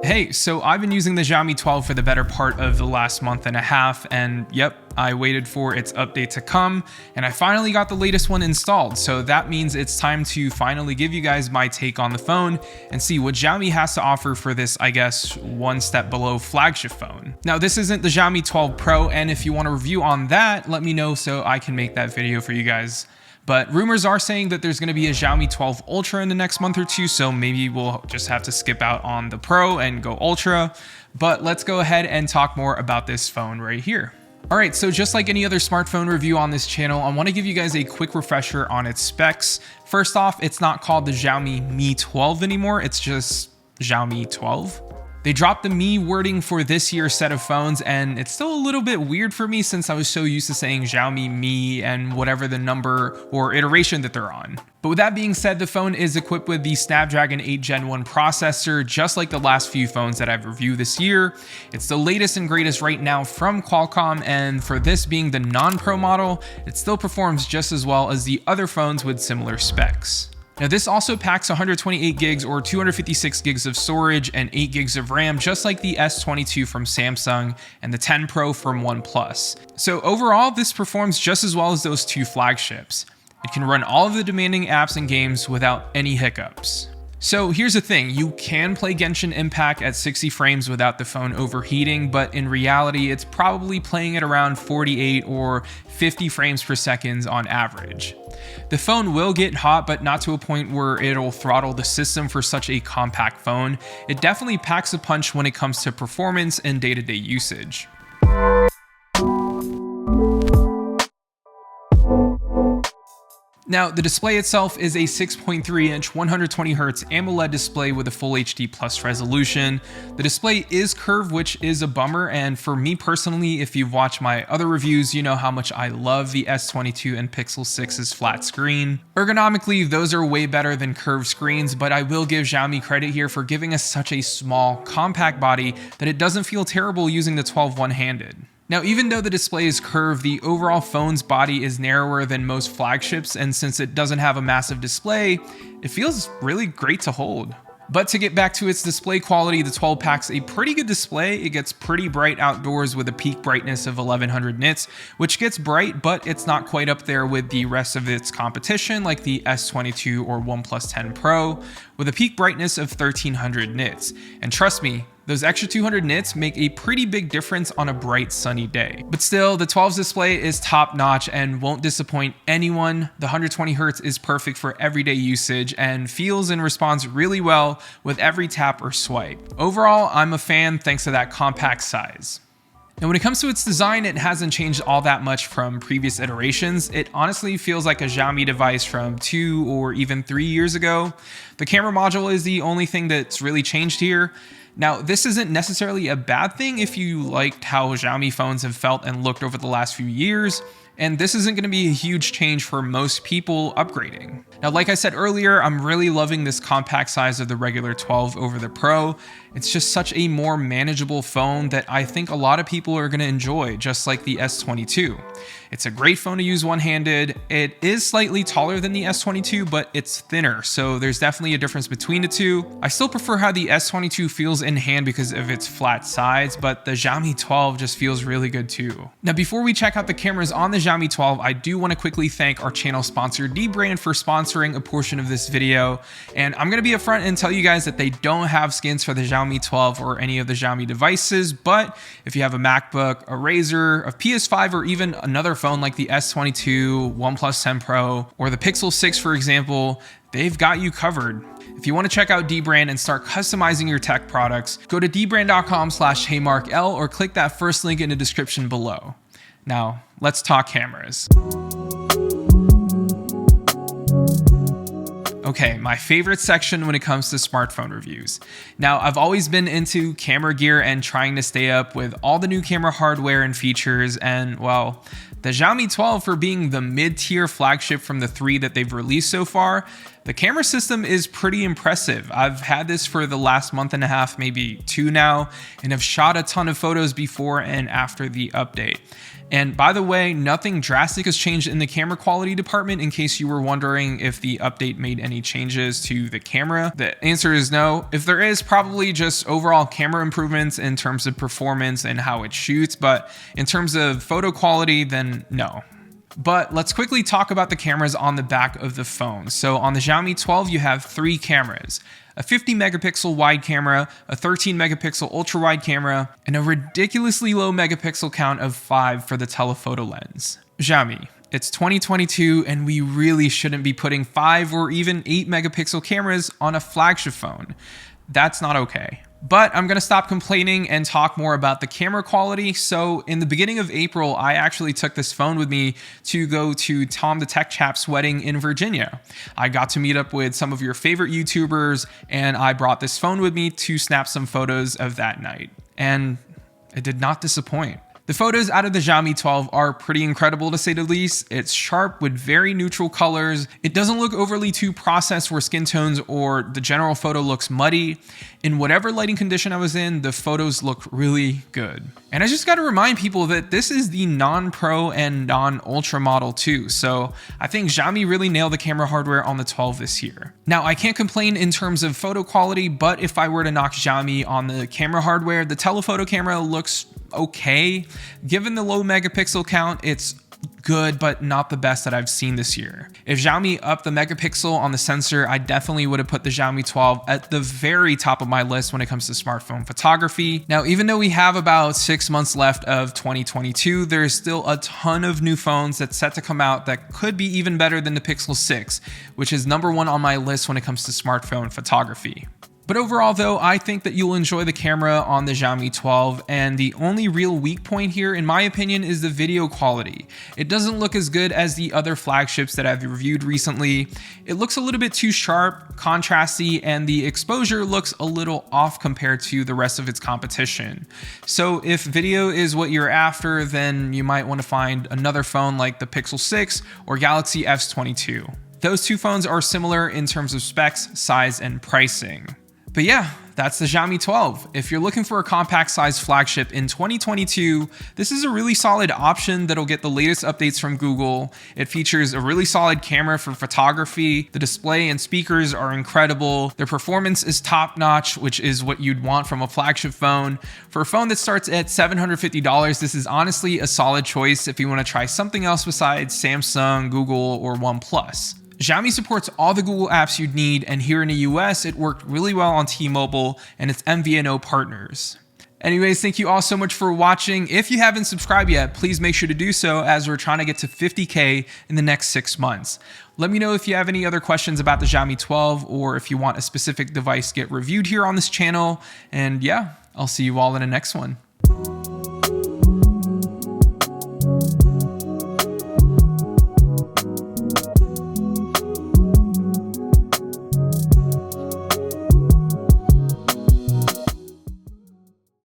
Hey, so I've been using the Xiaomi 12 for the better part of the last month and a half, and yep, I waited for its update to come, and I finally got the latest one installed, so that means it's time to finally give you guys my take on the phone and see what Xiaomi has to offer for this, I guess, one step below flagship phone. Now, this isn't the Xiaomi 12 Pro, and if you want a review on that, let me know so I can make that video for you guys. But rumors are saying that there's going to be a Xiaomi 12 Ultra in the next month or two, so maybe we'll just have to skip out on the Pro and go Ultra. But let's go ahead and talk more about this phone right here. Alright, so just like any other smartphone review on this channel, I want to give you guys a quick refresher on its specs. First off, it's not called the Xiaomi Mi 12 anymore, it's just Xiaomi 12. They dropped the Mi wording for this year's set of phones, and it's still a little bit weird for me since I was so used to saying Xiaomi Mi and whatever the number or iteration that they're on. But with that being said, the phone is equipped with the Snapdragon 8 Gen 1 processor, just like the last few phones that I've reviewed this year. It's the latest and greatest right now from Qualcomm, and for this being the non-Pro model, it still performs just as well as the other phones with similar specs. Now, this also packs 128 gigs or 256 gigs of storage and 8 gigs of RAM, just like the S22 from Samsung and the 10 Pro from OnePlus. So overall, this performs just as well as those two flagships. It can run all of the demanding apps and games without any hiccups. So here's the thing, you can play Genshin Impact at 60 frames without the phone overheating, but in reality, it's probably playing at around 48 or 50 frames per second on average. The phone will get hot, but not to a point where it'll throttle the system for such a compact phone. It definitely packs a punch when it comes to performance and day-to-day usage. Now, the display itself is a 6.3-inch 120Hz AMOLED display with a Full HD Plus resolution. The display is curved, which is a bummer, and for me personally, if you've watched my other reviews, you know how much I love the S22 and Pixel 6's flat screen. Ergonomically, those are way better than curved screens, but I will give Xiaomi credit here for giving us such a small, compact body that it doesn't feel terrible using the 12 one-handed. Now, even though the display is curved, the overall phone's body is narrower than most flagships, and since it doesn't have a massive display, it feels really great to hold. But to get back to its display quality, the 12 packs a pretty good display. It gets pretty bright outdoors with a peak brightness of 1100 nits, which gets bright, but it's not quite up there with the rest of its competition like the S22 or OnePlus 10 Pro, with a peak brightness of 1300 nits. And trust me, those extra 200 nits make a pretty big difference on a bright sunny day. But still, the 12's display is top notch and won't disappoint anyone. The 120Hz is perfect for everyday usage and feels and responds really well with every tap or swipe. Overall, I'm a fan thanks to that compact size. Now, when it comes to its design, it hasn't changed all that much from previous iterations. It honestly feels like a Xiaomi device from 2 or even 3 years ago. The camera module is the only thing that's really changed here. Now, this isn't necessarily a bad thing if you liked how Xiaomi phones have felt and looked over the last few years, and this isn't going to be a huge change for most people upgrading. Now, like I said earlier, I'm really loving this compact size of the regular 12 over the Pro. It's just such a more manageable phone that I think a lot of people are going to enjoy, just like the S22. It's a great phone to use one-handed. It is slightly taller than the S22, but it's thinner, so there's definitely a difference between the two. I still prefer how the S22 feels in hand because of its flat sides, but the Xiaomi 12 just feels really good too. Now, before we check out the cameras on the Xiaomi 12, I do want to quickly thank our channel sponsor Dbrand for sponsoring a portion of this video, and I'm going to be upfront and tell you guys that they don't have skins for the Xiaomi 12 or any of the Xiaomi devices, but if you have a MacBook, a Razer, a PS5, or even another phone like the S22, OnePlus 10 Pro, or the Pixel 6, for example, they've got you covered. If you want to check out Dbrand and start customizing your tech products, go to dbrand.com/heymarkl or click that first link in the description below. Now, let's talk cameras. Okay, my favorite section when it comes to smartphone reviews. Now, I've always been into camera gear and trying to stay up with all the new camera hardware and features, and well, the Xiaomi 12, for being the mid-tier flagship from the 3 that they've released so far, the camera system is pretty impressive. I've had this for the last month and a half, maybe 2 now, and have shot a ton of photos before and after the update. And by the way, nothing drastic has changed in the camera quality department, in case you were wondering if the update made any changes to the camera. The answer is no. If there is, probably just overall camera improvements in terms of performance and how it shoots, but in terms of photo quality, then no. But let's quickly talk about the cameras on the back of the phone. So on the Xiaomi 12, you have 3 cameras: a 50 megapixel wide camera, a 13 megapixel ultra wide camera, and a ridiculously low megapixel count of 5 for the telephoto lens. Xiaomi, it's 2022 and we really shouldn't be putting 5 or even 8 megapixel cameras on a flagship phone. That's not okay. But I'm gonna stop complaining and talk more about the camera quality. So in the beginning of April, I actually took this phone with me to go to Tom the Tech Chap's wedding in Virginia. I got to meet up with some of your favorite YouTubers, and I brought this phone with me to snap some photos of that night. And it did not disappoint. The photos out of the Xiaomi 12 are pretty incredible, to say the least. It's sharp with very neutral colors. It doesn't look overly too processed where skin tones or the general photo looks muddy. In whatever lighting condition I was in, the photos look really good. And I just gotta remind people that this is the non-pro and non-ultra model too. So I think Xiaomi really nailed the camera hardware on the 12 this year. Now, I can't complain in terms of photo quality, but if I were to knock Xiaomi on the camera hardware, the telephoto camera looks okay. Given the low megapixel count, it's good, but not the best that I've seen this year. If Xiaomi upped the megapixel on the sensor, I definitely would have put the Xiaomi 12 at the very top of my list when it comes to smartphone photography. Now, even though we have about 6 months left of 2022, there's still a ton of new phones that's set to come out that could be even better than the Pixel 6, which is #1 on my list when it comes to smartphone photography. But overall though, I think that you'll enjoy the camera on the Xiaomi 12, and the only real weak point here, in my opinion, is the video quality. It doesn't look as good as the other flagships that I've reviewed recently. It looks a little bit too sharp, contrasty, and the exposure looks a little off compared to the rest of its competition. So if video is what you're after, then you might want to find another phone like the Pixel 6 or Galaxy S22. Those two phones are similar in terms of specs, size, and pricing. But yeah, that's the Xiaomi 12. If you're looking for a compact size flagship in 2022, this is a really solid option that'll get the latest updates from Google. It features a really solid camera for photography. The display and speakers are incredible. Their performance is top notch, which is what you'd want from a flagship phone. For a phone that starts at $750, this is honestly a solid choice if you want to try something else besides Samsung, Google, or OnePlus. Xiaomi supports all the Google apps you'd need, and here in the US, it worked really well on T-Mobile and its MVNO partners. Anyways, thank you all so much for watching. If you haven't subscribed yet, please make sure to do so, as we're trying to get to 50K in the next 6 months. Let me know if you have any other questions about the Xiaomi 12, or if you want a specific device get reviewed here on this channel. And yeah, I'll see you all in the next one.